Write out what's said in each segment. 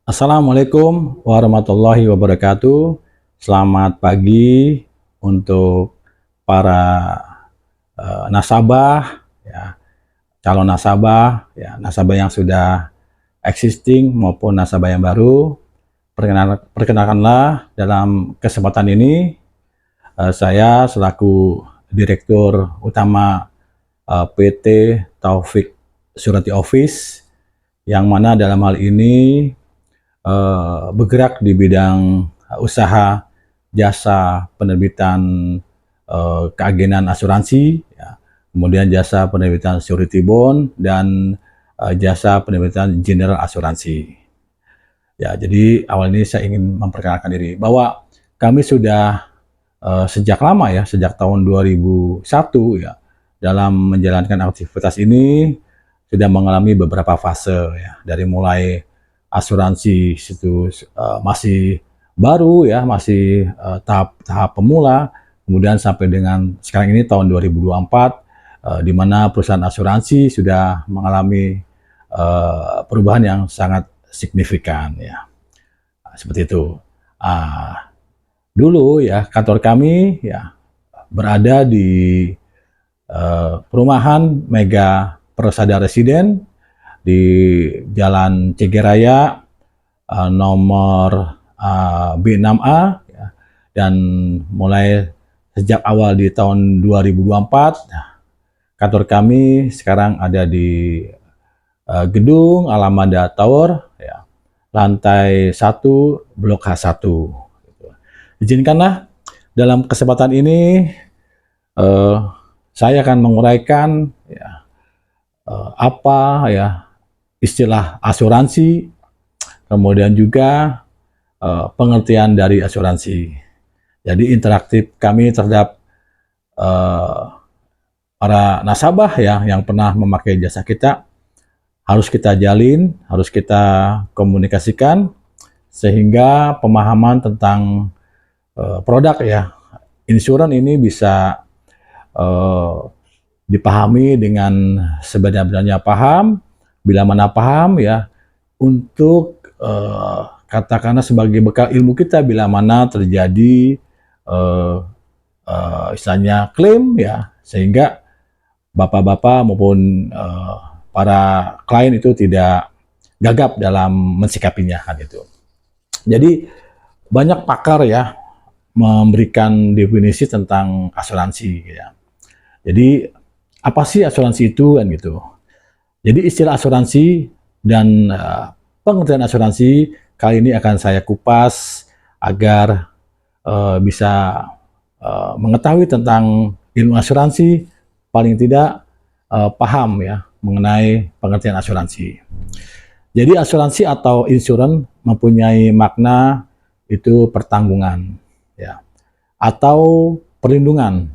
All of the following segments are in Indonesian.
Assalamualaikum warahmatullahi wabarakatuh. Selamat pagi untuk para nasabah, ya, calon nasabah, ya, nasabah yang sudah existing maupun nasabah yang baru. Perkenalkanlah dalam kesempatan ini saya selaku Direktur Utama PT Taufik Surati Office, yang mana dalam hal ini bergerak di bidang usaha jasa penerbitan keagenan asuransi, ya, kemudian jasa penerbitan surety bond, dan jasa penerbitan general asuransi. Ya, jadi awal ini saya ingin memperkenalkan diri bahwa kami sudah sejak lama, ya, sejak tahun 2001, ya, dalam menjalankan aktivitas ini sudah mengalami beberapa fase, ya, dari mulai asuransi situ masih baru, ya, masih tahap pemula, kemudian sampai dengan sekarang ini tahun 2024, di mana perusahaan asuransi sudah mengalami perubahan yang sangat signifikan, ya. Seperti itu. Dulu, ya, kantor kami, ya, berada di perumahan Mega Persada Residen di Jalan Cegeraya nomor B6A, ya, dan mulai sejak awal di tahun 2024 kantor kami sekarang ada di gedung Alamanda Tower, ya, lantai 1 Blok H1. Izinkanlah dalam kesempatan ini saya akan menguraikan, ya, apa, ya, istilah asuransi, kemudian juga pengertian dari asuransi. Jadi interaktif kami terhadap para nasabah, ya, yang pernah memakai jasa kita harus kita jalin, harus kita komunikasikan sehingga pemahaman tentang produk, ya, insuran ini bisa dipahami dengan sebenar-benarnya paham, bila mana paham, ya, untuk katakanlah sebagai bekal ilmu kita bila mana terjadi istilahnya klaim, ya, sehingga bapak-bapak maupun para klien itu tidak gagap dalam mensikapinya, kan itu. Jadi banyak pakar, ya, memberikan definisi tentang asuransi, ya. Jadi apa sih asuransi itu, kan gitu. Jadi istilah asuransi dan pengertian asuransi kali ini akan saya kupas agar bisa mengetahui tentang ilmu asuransi, paling tidak paham, ya, mengenai pengertian asuransi. Jadi asuransi atau insurance mempunyai makna itu pertanggungan, ya, atau perlindungan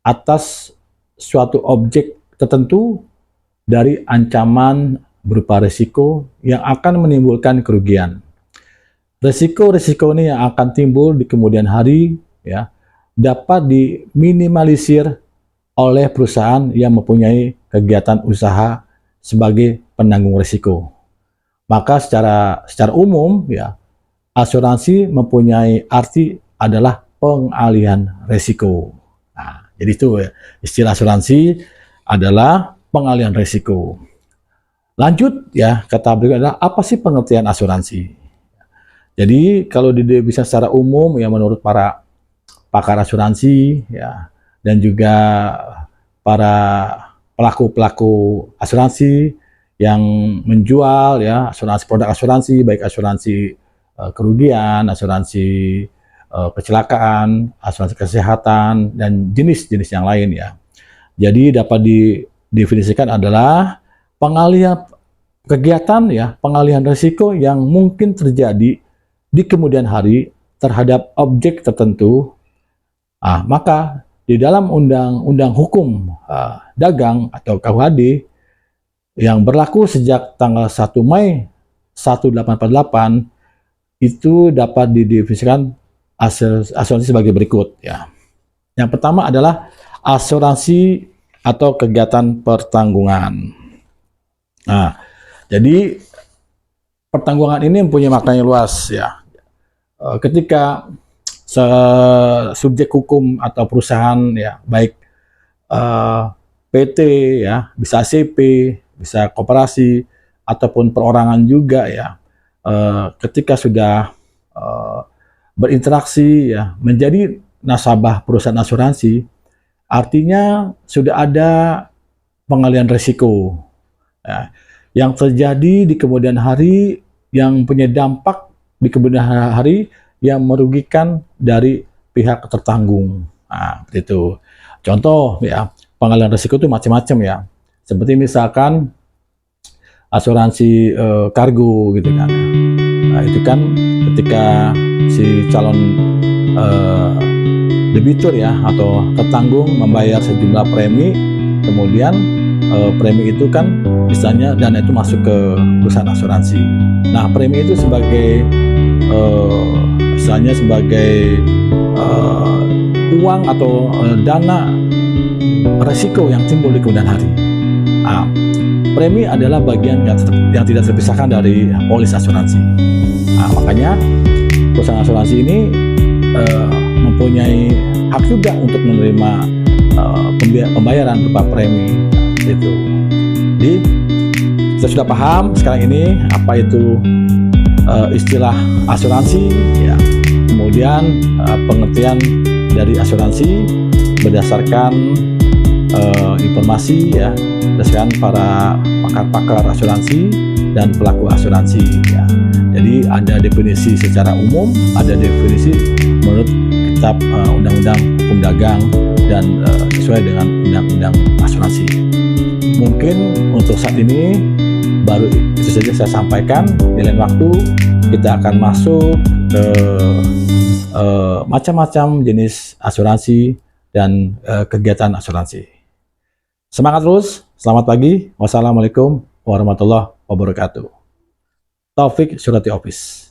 atas suatu objek tertentu dari ancaman berupa risiko yang akan menimbulkan kerugian. Risiko-risiko ini yang akan timbul di kemudian hari, ya, dapat diminimalisir oleh perusahaan yang mempunyai kegiatan usaha sebagai penanggung risiko. Maka secara umum, ya, asuransi mempunyai arti adalah pengalihan risiko. Nah, jadi itu, ya, istilah asuransi adalah pengalihan risiko. Lanjut, ya, kata berikut adalah apa sih pengertian asuransi? Jadi kalau bisa secara umum, ya, menurut para pakar asuransi, ya, dan juga para pelaku-pelaku asuransi yang menjual, ya, asuransi, produk asuransi, baik asuransi kerugian, asuransi kecelakaan, asuransi kesehatan, dan jenis-jenis yang lain, ya. Jadi dapat didefinisikan adalah pengalihan kegiatan, ya, pengalihan risiko yang mungkin terjadi di kemudian hari terhadap objek tertentu. Maka di dalam Undang-Undang Hukum Dagang atau KUHD yang berlaku sejak tanggal 1 Mei 1848 itu dapat didefinisikan asuransi sebagai berikut, ya. Yang pertama adalah asuransi atau kegiatan pertanggungan. Nah, jadi pertanggungan ini mempunyai maknanya luas ya. Ketika subjek hukum atau perusahaan ya, baik PT ya, bisa CP, bisa koperasi ataupun perorangan juga ya, ketika sudah berinteraksi ya menjadi nasabah perusahaan asuransi, artinya sudah ada pengalihan risiko ya, yang terjadi di kemudian hari, yang punya dampak di kemudian hari yang merugikan dari pihak tertanggung. Nah, itu contoh ya, pengalihan risiko itu macam-macam ya. Seperti misalkan asuransi kargo gitu kan. Nah, itu kan ketika si calon debitur ya atau tertanggung membayar sejumlah premi, kemudian premi itu kan misalnya dana itu masuk ke perusahaan asuransi. Nah, premi itu sebagai misalnya sebagai uang atau dana resiko yang timbul di kemudian hari. Nah, premi adalah bagian yang tidak terpisahkan dari polis asuransi. Nah, makanya perusahaan asuransi ini mempunyai hak juga untuk menerima pembayaran berupa premi. Itu. Jadi kita sudah paham sekarang ini apa itu istilah asuransi, ya. Kemudian pengertian dari asuransi berdasarkan informasi ya, berdasarkan para pakar-pakar asuransi dan pelaku asuransi ya. Jadi ada definisi secara umum, ada definisi menurut kitab Undang-Undang Hukum Dagang dan sesuai dengan Undang-Undang Asuransi. Mungkin untuk saat ini baru itu saja saya sampaikan. Di lain waktu kita akan masuk ke macam-macam jenis asuransi dan kegiatan asuransi. Semangat terus, selamat pagi. Wassalamualaikum warahmatullahi wabarakatuh. Taufik Surati Office.